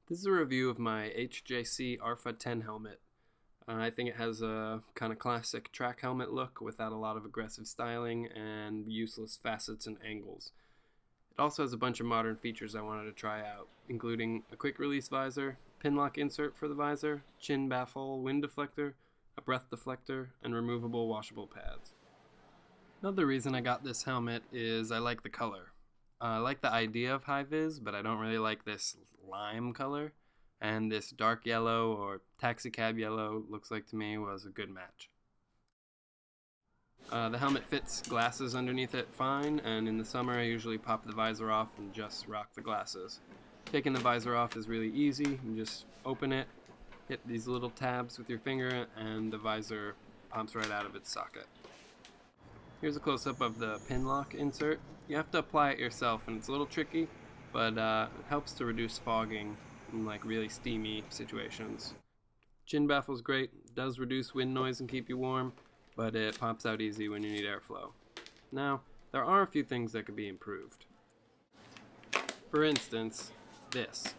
This is a review of my HJC RPHA 10 helmet. I think it has a kind of classic track helmet look without a lot of aggressive styling and useless facets and angles. It also has a bunch of modern features I wanted to try out, including a quick release visor, pin lock insert for the visor, chin baffle, wind deflector, a breath deflector, and removable washable pads. Another reason I got this helmet is I like the color. I like the idea of high vis, but I don't really like this lime color, and this dark yellow or taxi cab yellow looks like to me was a good match. The helmet fits glasses underneath it fine, and in the summer I usually pop the visor off and just rock the glasses. Taking the visor off is really easy. You just open it, hit these little tabs with your finger, and the visor pops right out of its socket. Here's a close-up of the pin lock insert. You have to apply it yourself, and it's a little tricky, but it helps to reduce fogging in like really steamy situations. Chin baffle's great, does reduce wind noise and keep you warm, but it pops out easy when you need airflow. Now, there are a few things that could be improved. For instance, this.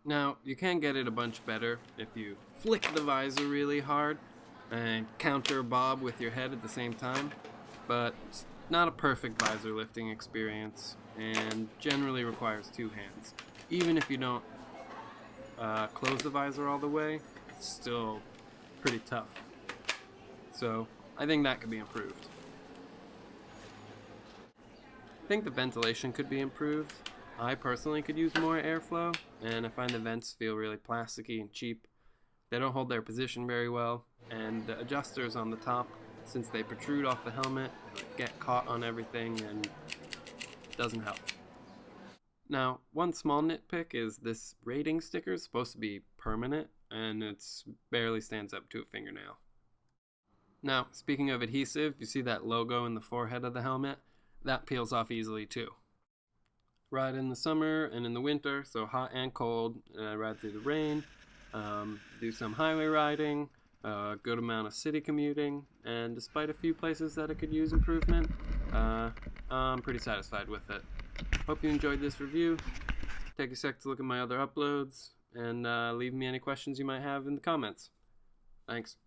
Now, you can get it a bunch better if you flick the visor really hard and counter bob with your head at the same time, but it's not a perfect visor lifting experience and generally requires two hands. Even if you don't close the visor all the way, it's still pretty tough. So I think that could be improved. I think the ventilation could be improved. I personally could use more airflow, and I find the vents feel really plasticky and cheap. They don't hold their position very well, and the adjusters on the top, since they protrude off the helmet, get caught on everything and it doesn't help. Now, one small nitpick is this rating sticker is supposed to be permanent, and it barely stands up to a fingernail. Now, speaking of adhesive, you see that logo in the forehead of the helmet? That peels off easily too. Ride in the summer and in the winter, so hot and cold, ride through the rain, do some highway riding, a good amount of city commuting, and despite a few places that it could use improvement, I'm pretty satisfied with it. Hope you enjoyed this review. Take a sec to look at my other uploads, and leave me any questions you might have in the comments. Thanks.